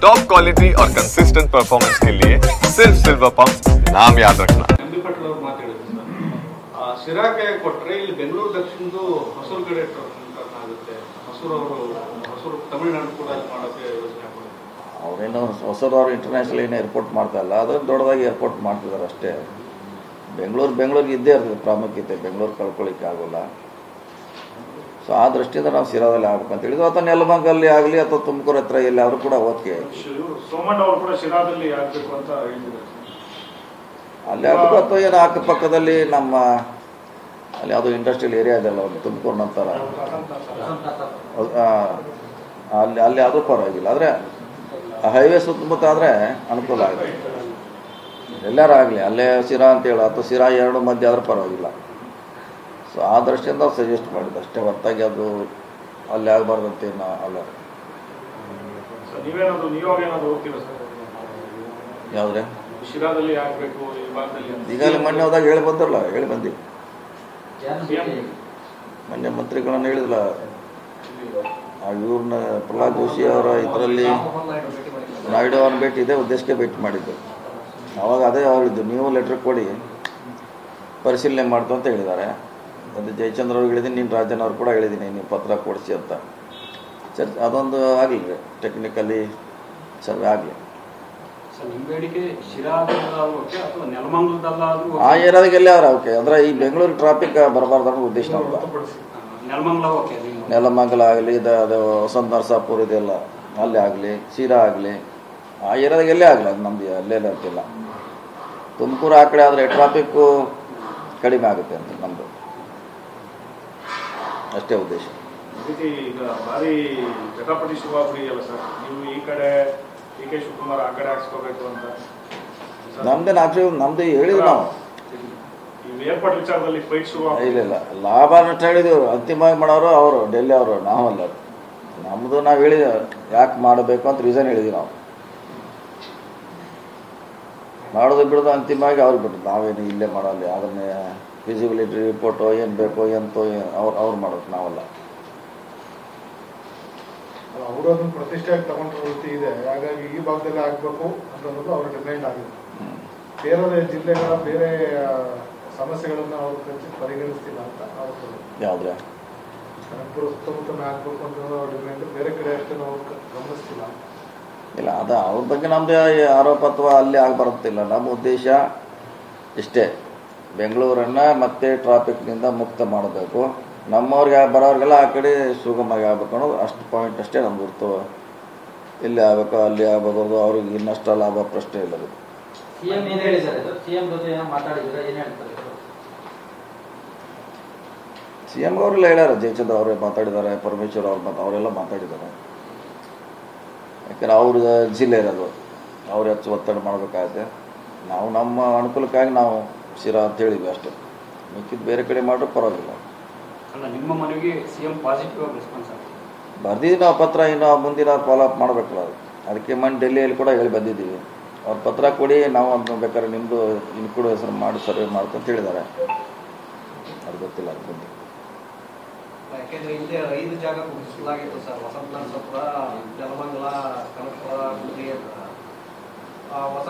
Top quality और consistent performance के लिए सिर्फ सिल्वर पंप नाम याद रखना। ಶಿರಾಕ್ಕೆ ಕೊಟ್ಟರೆ ಇಲ್ಲಿ ಬೆಂಗಳೂರು ದಕ್ಷಿಣದು ಹೊಸೂರು ಕಡೆ ಆಗುತ್ತೆ. ಹೊಸೂರು ತಮಿಳುನಾಡು ಕೂಡ ಮಾಡೋಕ್ಕೆ ಯೋಚನೆ ಮಾಡಿ ಅವರೇನು ಹೊಸದವರು ಇಂಟರ್ನ್ಯಾಷನಲ್ ಏನು ಏರ್ಪೋರ್ಟ್ ಮಾಡ್ತಾ ಇಲ್ಲ, ಅದನ್ನು ದೊಡ್ಡದಾಗಿ ಏರ್ಪೋರ್ಟ್ ಮಾಡ್ತಿದ್ದಾರೆ ಅಷ್ಟೇ. ಬೆಂಗಳೂರಿಗೆ ಇದ್ದೇ ಇರ್ತದೆ ಪ್ರಾಮುಖ್ಯತೆ, ಬೆಂಗಳೂರು ಕಳ್ಕೊಳ್ಳಿಕ್ಕೆ ಆಗೋಲ್ಲ. ಸೊ ಆ ದೃಷ್ಟಿಯಿಂದ ನಾವು ಶಿರಾದಲ್ಲಿ ಆಗ್ಬೇಕಂತ ಹೇಳಿದ್ವಿ. ಅಥವಾ ನೆಲಮಂಗಲ್ಲಿ ಆಗಲಿ ಅಥವಾ ತುಮಕೂರು ಹತ್ರ ಎಲ್ಲಾದರೂ ಕೂಡ ಓಕೆ. ಸೋಮಣ್ಣ ಅವರು ಕೂಡ ಶಿರಾದಲ್ಲಿ ಆಗಬೇಕು ಅಂತ ಹೇಳಿದ್ದಾರೆ. ಅಲ್ಲಿ ಆಗಬೇಕು ಅಥವಾ ಏನು ಅಕ್ಕಪಕ್ಕದಲ್ಲಿ ನಮ್ಮ ಅಲ್ಲಿ ಯಾವುದೋ ಇಂಡಸ್ಟ್ರಿಯಲ್ ಏರಿಯಾ ಇದೆಯಲ್ಲ, ಒಂದು ತುಮಕೂರು ನಂತರ ಅಲ್ಲಿ ಆದರೂ ಪರವಾಗಿಲ್ಲ. ಆದರೆ ಹೈವೇ ಸುತ್ತಮುತ್ತ ಆದರೆ ಅನುಕೂಲ ಆಗುತ್ತೆ. ಎಲ್ಲರಾಗಲಿ ಅಲ್ಲೇ ಶಿರಾ ಅಂತೇಳಿ ಅಥವಾ ಶಿರಾ ಎರಡು ಮಧ್ಯೆ ಆದರೂ ಪರವಾಗಿಲ್ಲ. ಸೊ ಆ ದೃಷ್ಟಿಯಿಂದ ಸಜೆಸ್ಟ್ ಮಾಡಿದ್ದು ಅಷ್ಟೇ, ಹೊರತಾಗಿ ಅದು ಅಲ್ಲಿ ಆಗಬಾರ್ದಂತೆ ಅಲ್ಲ. ಯಾವುದ್ರೆ ಈಗಾಗಲೇ ಮೊನ್ನೆ ಹೋದಾಗ ಹೇಳಿ ಬಂದಿರಲ್ಲ, ಹೇಳಿ ಬಂದಿ ಮೊನ್ನೆ ಮಂತ್ರಿಗಳನ್ನ ಹೇಳಿದ್ರಲ್ಲ, ಇವ್ರನ್ನ ಪ್ರಹ್ಲಾದ್ ಜೋಶಿ ಅವರ ಇದರಲ್ಲಿ ನಾಯ್ಡು ಅವ್ರನ್ನ ಭೇಟಿ ಇದೆ ಉದ್ದೇಶಕ್ಕೆ ಭೇಟಿ ಮಾಡಿದ್ದು. ಅವಾಗ ಅದೇ ಹೇಳಿದ್ದು, ನೀವು ಲೆಟ್ರ್ ಕೊಡಿ ಪರಿಶೀಲನೆ ಮಾಡ್ತು ಅಂತ ಹೇಳಿದ್ದಾರೆ. ಅದು ಜಯಚಂದ್ರ ಅವ್ರಿಗೆ ಹೇಳಿದ್ದೀನಿ, ನೀನು ರಾಜನ್ ಅವ್ರು ಕೂಡ ಹೇಳಿದ್ದೀನಿ ನೀವು ಪತ್ರ ಕೊಡಿಸಿ ಅಂತ. ಅದೊಂದು ಆಗಲಿ, ಟೆಕ್ನಿಕಲಿ ಸರ್ವೆ ಆಗಲಿ. ಆ ಏರಿಯಾದಾಗೆಲ್ಲ ಅವ್ರು ಓಕೆ. ಅಂದರೆ ಈ ಬೆಂಗಳೂರು ಟ್ರಾಫಿಕ್ ಬರಬಾರ್ದು ಅನ್ನೋ ಉದ್ದೇಶ ನಮ್ದು. ನೆಲಮಂಗಲ ಆಗಲಿ, ಅದು ವಸಂತ ನರಸಾಪುರ ಇದೆಲ್ಲ ಅಲ್ಲೇ ಆಗಲಿ, ಶಿರಾ ಆಗಲಿ, ಆ ಏರಿಯಾದಾಗೆಲ್ಲೇ ಆಗಲಿ, ಅದು ನಮ್ದು ಅಲ್ಲೆಲ್ಲ ಅಂತಿಲ್ಲ. ತುಮಕೂರು ಆ ಕಡೆ ಆದರೆ ಟ್ರಾಫಿಕ್ಕು ಕಡಿಮೆ ಆಗುತ್ತೆ ಅಂತ ನಮ್ಮದು ಅಷ್ಟೇ ಉದ್ದೇಶ. ಈಗ ಭಾರಿ ಜಟಾಪಟಿ ಶುರುವಾಗ್ಬಿಟ್ಟಿದೆಯಲ್ಲ ಸರ್, ನೀವು ಈ ಕಡೆ ಡಿ ಕೆ ಶಿವಕುಮಾರ್ ಆ ಕಡೆ ಹಾಕ್ಸ್ಕೋಬೇಕು ಅಂತ ನಮ್ದು ಹೇಳಿದ್ವಿ ನಾವು. ಏರ್ಪೋರ್ಟ್ ವಿಚಾರದಲ್ಲಿ ಫೈಟ್ ಶುರು ಇಲ್ಲ ಲಾಭ ನಷ್ಟ ಹೇಳಿದೆವು. ಅಂತಿಮವಾಗಿ ಮಾಡೋರು ಅವರು, ಡೆಲ್ಲಿ ಅವರು, ನಾವಲ್ಲ. ನಮ್ಮದು ನಾವು ಹೇಳಿದ ಯಾಕೆ ಮಾಡಬೇಕು ಅಂತ ರೀಸನ್ ಹೇಳಿದ್ವಿ ನಾವು. ಮಾಡೋದು ಬಿಡೋದು ಅಂತಿಮವಾಗಿ ಅವ್ರಿಗೆ ಬಿಟ್ಟು ನಾವೇನು ಇಲ್ಲೇ ಮಾಡಲ್ಲ. ಅದನ್ನೇ ಫಿಸಿಬಿಲಿಟಿ ರಿಪೋರ್ಟು ಏನು ಬೇಕೋ ಎಂತೋ ಅವ್ರು ಮಾಡೋದು, ನಾವಲ್ಲ. ಅವರು ಅದನ್ನು ಪ್ರತಿಷ್ಠೆಯಾಗಿ ತಗೊಂಡ್ರ ವೃತ್ತಿ ಇದೆ, ಹಾಗಾಗಿ ಈ ಭಾಗದಲ್ಲಿ ಆಗಬೇಕು ಅಂತನ್ನೋದು ಅವ್ರ ಡಿಮ್ಯಾಂಡ್ ಆಗಿದೆ. ಬೇರೆ ಜಿಲ್ಲೆಗಳ ಬೇರೆ ಸಮಸ್ಯೆಗಳನ್ನು ಅವರು ಪರಿಗಣಿಸ್ತಿಲ್ಲ ಅಂತ ಅವ್ರು. ಯಾವುದ್ರೆ ಕನಕಪುರ ಸುತ್ತಮುತ್ತ ಆಗಬೇಕು ಅಂತ ಅವ್ರ ಡಿಮ್ಯಾಂಡ್, ಬೇರೆ ಕಡೆ ಅಷ್ಟೇನು ಅವ್ರು ಗಮನಿಸ್ತಿಲ್ಲ. ಇಲ್ಲ, ಅದು ಅವ್ರ ಬಗ್ಗೆ ನಮ್ಮದು ಆರೋಪ ಅಥವಾ ಅಲ್ಲಿ ಆಗಬರುತ್ತಿಲ್ಲ. ನಮ್ಮ ಉದ್ದೇಶ ಇಷ್ಟೇ, ಬೆಂಗಳೂರನ್ನು ಮತ್ತೆ ಟ್ರಾಫಿಕ್ನಿಂದ ಮುಕ್ತ ಮಾಡಬೇಕು, ನಮ್ಮವ್ರಿಗೆ ಬರೋರಿಗೆಲ್ಲ ಆ ಕಡೆ ಸುಗಮವಾಗಿ ಆಗ್ಬೇಕು ಅನ್ನೋದು ಅಷ್ಟು ಪಾಯಿಂಟ್ ಅಷ್ಟೇ ನಮ್ಗೆ ಗುರ್ತು. ಇಲ್ಲಿ ಆಗಬೇಕು ಅಲ್ಲಿ ಆಗಬಹುದು, ಅವ್ರಿಗೆ ಇನ್ನಷ್ಟು ಲಾಭ ಪ್ರಶ್ನೆ ಇಲ್ಲ. ಸಿಎಂ ಅವರೆಲ್ಲ ಹೇಳ್ಯಾರ, ಜಯಚಂದ್ರ ಅವರೇ ಮಾತಾಡಿದ್ದಾರೆ, ಪರಮೇಶ್ವರ್ ಅವ್ರು ಅವರೆಲ್ಲ ಮಾತಾಡಿದ್ದಾರೆ. ಯಾಕಂದ್ರೆ ಅವ್ರ ಜಿಲ್ಲೆ ಇರೋದು, ಅವ್ರು ಹೆಚ್ಚು ಒತ್ತಡ ಮಾಡಬೇಕಾಗುತ್ತೆ. ನಾವು ನಮ್ಮ ಅನುಕೂಲಕ್ಕಾಗಿ ನಾವು ಶಿರಾ ಅಂತ ಹೇಳಿದ್ವಿ ಅಷ್ಟೇ. ಮಿಕ್ಕಿದ್ದು ಬೇರೆ ಕಡೆ ಮಾಡ್ರೆ ಪರವಾಗಿಲ್ಲ. ನಿಮ್ಮ ಮನೆಗೆ ಸಿಎಂ ಪಾಸಿಟಿವ್ ರೆಸ್ಪಾನ್ಸ್ ಬರ್ದಿದ್ದೀವಿ ನಾವು ಪತ್ರ. ಇನ್ನು ಮುಂದಿನ ಫಾಲೋಅಪ್ ಮಾಡಬೇಕಲ್ಲ, ಅದಕ್ಕೆ ಮೊನ್ನೆ ಡೆಲ್ಲಿಯಲ್ಲಿ ಕೂಡ ಹೇಳಿ ಬಂದಿದ್ದೀವಿ. ಅವ್ರ ಪತ್ರ ಕೊಡಿ, ನಾವು ಅದನ್ನ ಬೇಕಾದ್ರೆ ನಿಮ್ಮದು ಇನ್ಕ್ಲೂಡ್ ಹೆಸರು ಮಾಡಿ ಸರ್ವೆ ಮಾಡ್ತಂತ ಹೇಳಿದ್ದಾರೆ. ಅದು ಗೊತ್ತಿಲ್ಲ ಅದು ಮುಂದೆ. ಯಾಕೆಂದ್ರೆ ಇಲ್ಲಿ 5 ಜಾಗ ಗುರುತಿಸಲಾಗಿತ್ತು ಸರ್, ವಸಂತ ನರಸಾಪುರ, ನೆಲಮಂಗಲ, ಕನಕಪುರ, ಗುಂಡಿ ಅಂತ. ಹೊಸ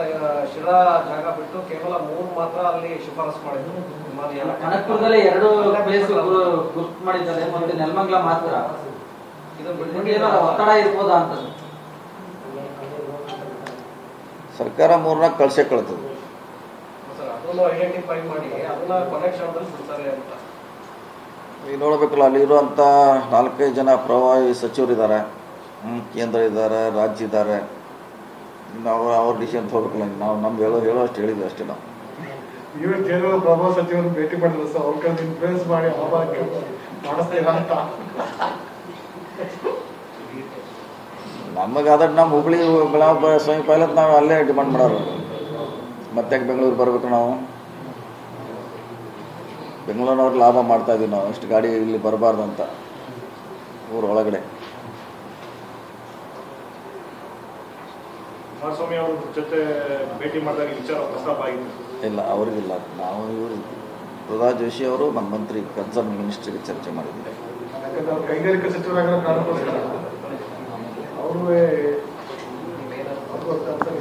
ಶಿರಾ ಜಾಗ ಬಿಟ್ಟು ಕೇವಲ 3 ಮಾತ್ರ ಅಲ್ಲಿ ಶಿಫಾರಸು ಮಾಡಿದ್ರು. ಕನಕಪುರದಲ್ಲಿ 2 ಪ್ಲೇಸ್ ಗುರುತು ಮಾಡಿದ್ದಾರೆ, ಮತ್ತೆ ನೆಲಮಂಗಲ ಮಾತ್ರ. ಇದು ಒತ್ತಡ ಇರ್ಬೋದಾ ಅಂತ ಸರ್ಕಾರ 3 ಕಳ್ಸೇ ಕಳ್ತದೆ. ಅದನ್ನು ಐಡೆಂಟಿಫೈ ಮಾಡಿ ಅದನ್ನ ಕೊನೆಕ್ಷನ್ದಲ್ಲಿ ಬಿಡ್ತಾರೆ ಅಂತ ಈಗ ನೋಡಬೇಕಲ್ಲ. ಅಲ್ಲಿ ಇರುವಂಥ 4-5 ಜನ ಪ್ರಭಾವಿ ಸಚಿವರಿದ್ದಾರೆ, ಕೇಂದ್ರ ಇದ್ದಾರೆ, ರಾಜ್ಯ ಇದ್ದಾರೆ. ನಾವು ಅವ್ರ ಡಿಸಿಷನ್ ಹೋಗ್ಬೇಕಲ್ಲ. ನಾವು ನಮ್ಗೆ ಹೇಳೋಷ್ಟು ಹೇಳಿದ್ವಿ ಅಷ್ಟೇ. ನಾವು ಇವತ್ತು ಕೇಂದ್ರ ಪ್ರಭಾವ ಸಚಿವರು ಭೇಟಿ ಮಾಡಿದ್ರು ಸರ್, ಅವ್ರ ಕಡೆ ಇನ್ಫ್ಲೂಯೆನ್ಸ್ ಮಾಡಿ ಮಾಡಿಸ್ತೀರಾ ಅಂತ. ನಮಗಾದ್ರೆ ನಮ್ಮ ಹುಬ್ಳಿ ಸ್ವಯಂ ಪೈಲಟ್ ನಾವು ಅಲ್ಲೇ ಡಿಮಾಂಡ್ ಮಾಡೋರು. ಮತ್ತೆ ಬೆಂಗಳೂರು ಬರಬೇಕು ನಾವು. ಬೆಂಗಳೂರಿನವ್ರು ಲಾಭ ಮಾಡ್ತಾ ಇದೀವಿ ನಾವು, ಇಷ್ಟು ಗಾಡಿ ಇಲ್ಲಿ ಬರಬಾರ್ದು ಅಂತ ಊರ ಒಳಗಡೆ. ಕುಮಾರಸ್ವಾಮಿ ಅವ್ರ ಜೊತೆ ಭೇಟಿ ಮಾಡಿದಾಗ ವಿಚಾರ ಪ್ರಸ್ತಾಪ ಆಗಿದೆ? ಇಲ್ಲ, ಅವ್ರಿಗಿಲ್ಲ. ನಾವು ಇವರು ಪ್ರಹ್ಲಾದ್ ಜೋಶಿ ಅವರು ನಮ್ಮ ಮಂತ್ರಿ ಕನ್ಸರ್ನ್ ಮಿನಿಸ್ಟ್ರಿಗೆ ಚರ್ಚೆ ಮಾಡಿದ್ದೀವಿ. ಕೈಗಾರಿಕಾ ಸಚಿವರಾಗಿರೋ ಕಾರಣಕ್ಕೋಸ್ಕರ ಅವರು ನನಗೂ ಅಂತ